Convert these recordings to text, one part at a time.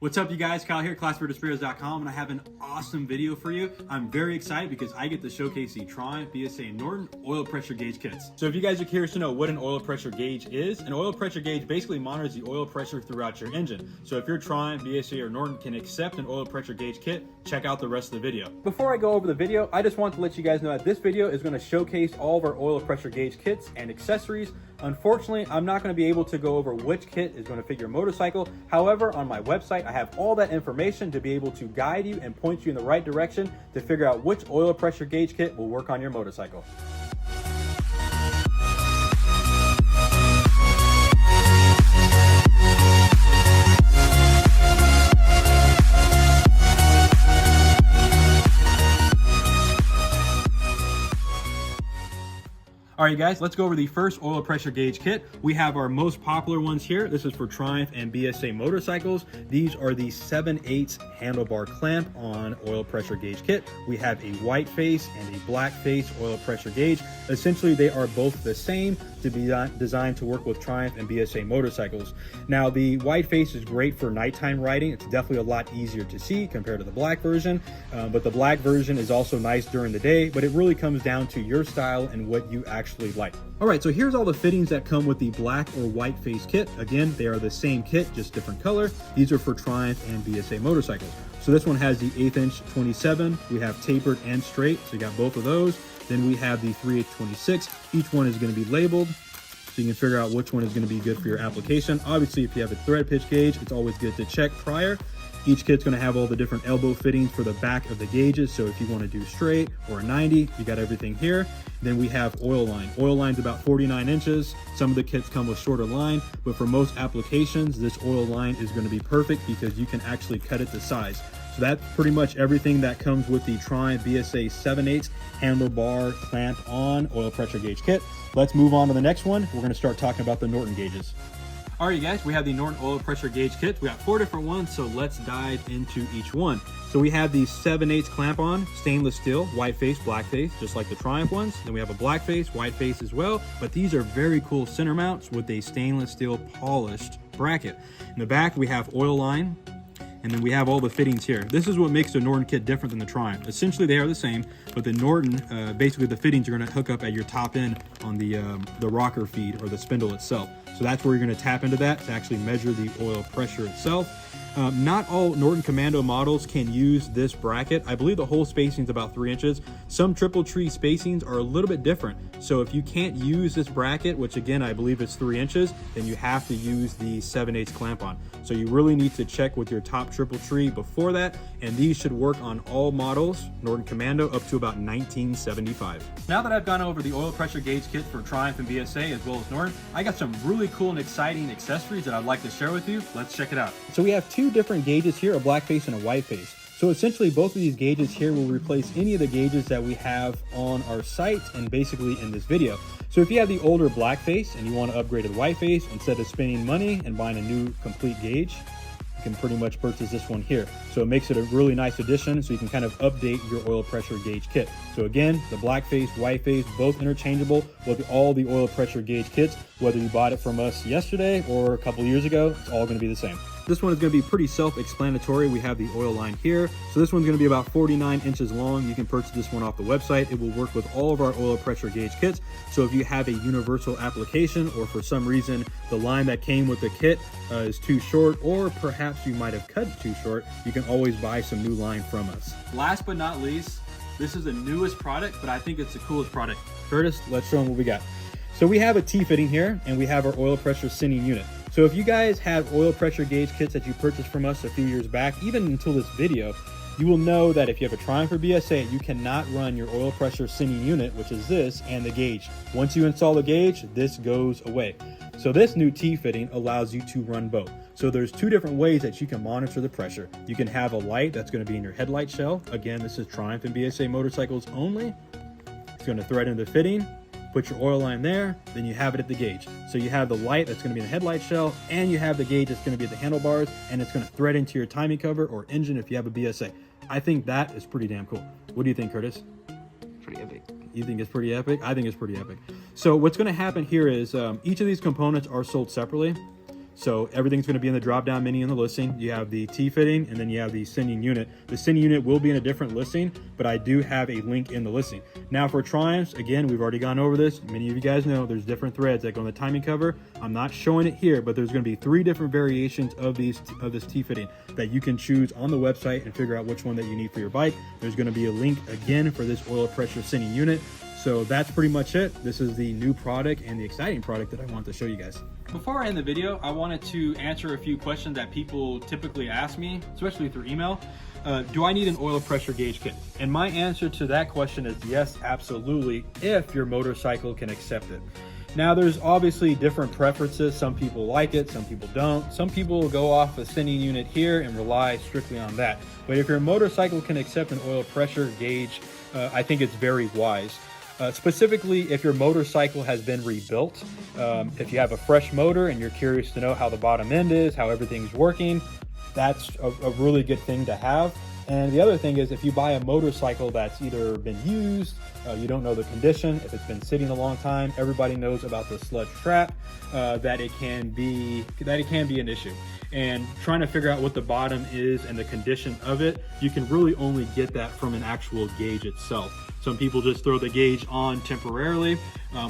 What's up, you guys? Kyle here, classicfordispears.com, and I have an awesome video for you. I'm very excited because I get to showcase the Triumph BSA Norton oil pressure gauge kits. So if you guys are curious to know what an oil pressure gauge is, an oil pressure gauge basically monitors the oil pressure throughout your engine. So if your Triumph, BSA, or Norton can accept an oil pressure gauge kit, check out the rest of the video. Before I go over the video, I just want to let you guys know that this video is going to showcase all of our oil pressure gauge kits and accessories. Unfortunately, I'm not going to be able to go over which kit is going to fit your motorcycle. However, on my website, I have all that information to be able to guide you and point you in the right direction to figure out which oil pressure gauge kit will work on your motorcycle. All right, guys, let's go over the first oil pressure gauge kit. We have our most popular ones here. This is for Triumph and BSA motorcycles. These are the 7/8 handlebar clamp on oil pressure gauge kit. We have a white face and a black face oil pressure gauge. Essentially, they are both the same to be designed to work with Triumph and BSA motorcycles. Now, the white face is great for nighttime riding. It's definitely a lot easier to see compared to the black version, but the black version is also nice during the day, but it really comes down to your style and what you actually like. All right, so here's all the fittings that come with the black or white face kit. Again, they are the same kit, just different color. These are for Triumph and BSA motorcycles. So this one has the 1/8 inch 27. We have tapered and straight, so you got both of those. Then we have the 3/8 26. Each one is going to be labeled, so you can figure out which one is going to be good for your application. Obviously, if you have a thread pitch gauge, it's always good to check prior. Each kit's going to have all the different elbow fittings for the back of the gauges. So if you want to do straight or a 90, you got everything here. Then we have oil line. Oil line's about 49 inches. Some of the kits come with shorter line, but for most applications, this oil line is going to be perfect because you can actually cut it to size. So that's pretty much everything that comes with the Triumph BSA 7/8 handlebar clamp on oil pressure gauge kit. Let's move on to the next one. We're going to start talking about the Norton gauges. All right, guys, we have the Norton oil pressure gauge kits. We got 4 different ones, so let's dive into each one. So we have the 7/8 clamp on, stainless steel, white face, black face, just like the Triumph ones. Then we have a black face, white face as well, but these are very cool center mounts with a stainless steel polished bracket. In the back, we have oil line, and then we have all the fittings here. This is what makes the Norton kit different than the Triumph. Essentially, they are the same, but the Norton, basically the fittings are gonna hook up at your top end on the rocker feed or the spindle itself. So that's where you're gonna tap into that to actually measure the oil pressure itself. Not all Norton Commando models can use this bracket. I believe the whole spacing is about 3 inches. Some triple tree spacings are a little bit different. So if you can't use this bracket, which again, I believe is 3 inches, then you have to use the 7/8 clamp on. So you really need to check with your top triple tree before that. And these should work on all models, Norton Commando up to about 1975. Now that I've gone over the oil pressure gauge kit for Triumph and BSA as well as Norton, I got some really cool and exciting accessories that I'd like to share with you. Let's check it out. So we have 2 different gauges here, a black face and a white face. So essentially both of these gauges here will replace any of the gauges that we have on our site and basically in this video. So if you have the older black face and you want to upgrade to the white face, instead of spending money and buying a new complete gauge, you can pretty much purchase this one here. So it makes it a really nice addition, so you can kind of update your oil pressure gauge kit. So again, the black face, white face, both interchangeable with all the oil pressure gauge kits. Whether you bought it from us yesterday or a couple years ago, it's all going to be the same. This one is going to be pretty self-explanatory. We have the oil line here. So this one's going to be about 49 inches long. You can purchase this one off the website. It will work with all of our oil pressure gauge kits. So if you have a universal application or for some reason the line that came with the kit is too short, or perhaps you might have cut it too short, you can always buy some new line from us. Last but not least, this is the newest product, but I think it's the coolest product. Curtis, let's show them what we got. So we have a T-fitting here, and we have our oil pressure sending unit. So if you guys have oil pressure gauge kits that you purchased from us a few years back, even until this video, you will know that if you have a Triumph or BSA, you cannot run your oil pressure sending unit, which is this, and the gauge. Once you install the gauge, this goes away. So this new T-fitting allows you to run both. So there's 2 different ways that you can monitor the pressure. You can have a light that's going to be in your headlight shell. Again, this is Triumph and BSA motorcycles only. It's going to thread into the fitting. Put your oil line there, then you have it at the gauge. So you have the light that's going to be in the headlight shell, and you have the gauge that's going to be at the handlebars, and it's going to thread into your timing cover or engine if you have a BSA. I think that is pretty damn cool. What do you think, Curtis? Pretty epic. You think it's pretty epic? I think it's pretty epic. So what's going to happen here is each of these components are sold separately. So everything's going to be in the drop down menu in the listing. You have the T-fitting, and then you have the sending unit. The sending unit will be in a different listing, but I do have a link in the listing. Now for Triumphs, again, we've already gone over this. Many of you guys know there's different threads that go on the timing cover. I'm not showing it here, but there's going to be 3 different variations of this T-fitting that you can choose on the website and figure out which one that you need for your bike. There's going to be a link again for this oil pressure sending unit. So that's pretty much it. This is the new product and the exciting product that I wanted to show you guys. Before I end the video, I wanted to answer a few questions that people typically ask me, especially through email. Do I need an oil pressure gauge kit? And my answer to that question is yes, absolutely, if your motorcycle can accept it. Now there's obviously different preferences. Some people like it, some people don't. Some people will go off a sending unit here and rely strictly on that. But if your motorcycle can accept an oil pressure gauge, I think it's very wise. Specifically, if your motorcycle has been rebuilt, if you have a fresh motor and you're curious to know how the bottom end is, how everything's working, that's a really good thing to have. And the other thing is, if you buy a motorcycle that's either been used, you don't know the condition, if it's been sitting a long time, everybody knows about the sludge trap, that it can be an issue. And trying to figure out what the bottom is and the condition of it, you can really only get that from an actual gauge itself. Some people just throw the gauge on temporarily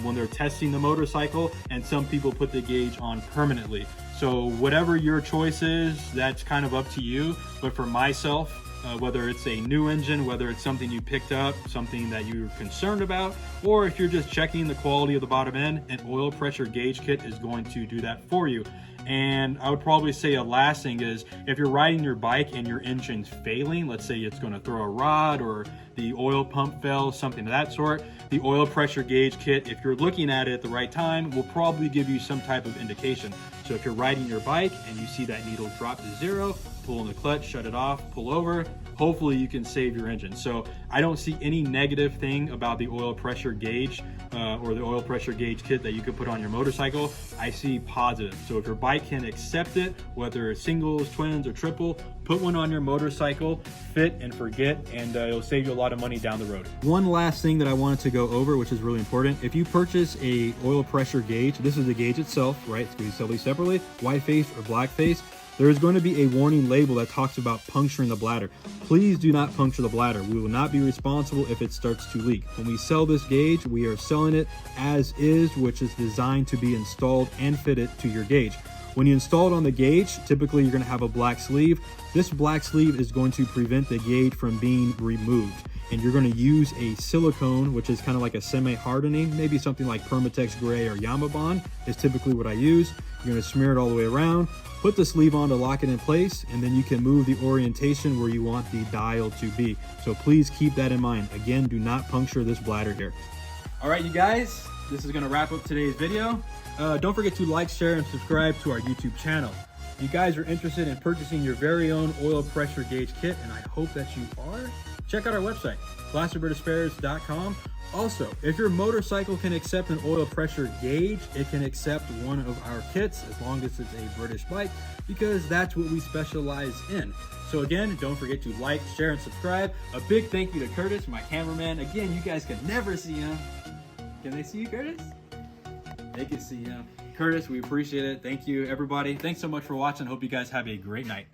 when they're testing the motorcycle, and some people put the gauge on permanently. So whatever your choice is, that's kind of up to you. But for myself, whether it's a new engine, whether it's something you picked up, something that you're concerned about, or if you're just checking the quality of the bottom end, an oil pressure gauge kit is going to do that for you. And I would probably say a last thing is, if you're riding your bike and your engine's failing, let's say it's going to throw a rod or the oil pump fails, something of that sort, the oil pressure gauge kit, if you're looking at it at the right time, will probably give you some type of indication. So if you're riding your bike and you see that needle drop to 0, pull in the clutch, shut it off, pull over, hopefully you can save your engine. So I don't see any negative thing about the oil pressure gauge or the oil pressure gauge kit that you could put on your motorcycle. I see positive. So if your bike can accept it, whether it's singles, twins, or triple, put one on your motorcycle, fit and forget, and it'll save you a lot of money down the road. One last thing that I wanted to go over, which is really important. If you purchase a oil pressure gauge, this is the gauge itself, right? So you sell these separately, white face or black face. There is going to be a warning label that talks about puncturing the bladder. Please do not puncture the bladder. We will not be responsible if it starts to leak. When we sell this gauge, we are selling it as is, which is designed to be installed and fitted to your gauge. When you install it on the gauge, typically you're going to have a black sleeve. This black sleeve is going to prevent the gauge from being removed. And you're going to use a silicone, which is kind of like a semi-hardening, maybe something like Permatex Gray or Yamabond is typically what I use. You're going to smear it all the way around, put the sleeve on to lock it in place, and then you can move the orientation where you want the dial to be. So please keep that in mind. Again, do not puncture this bladder here. All right, you guys, this is going to wrap up today's video. Don't forget to like, share, and subscribe to our YouTube channel. If you guys are interested in purchasing your very own oil pressure gauge kit, and I hope that you are, check out our website, classicbritish.com. Also, if your motorcycle can accept an oil pressure gauge, it can accept one of our kits as long as it's a British bike, because that's what we specialize in. So again, don't forget to like, share, and subscribe. A big thank you to Curtis, my cameraman. Again, you guys can never see him. Can they see you, Curtis? They can see him. Curtis, we appreciate it. Thank you, everybody. Thanks so much for watching. Hope you guys have a great night.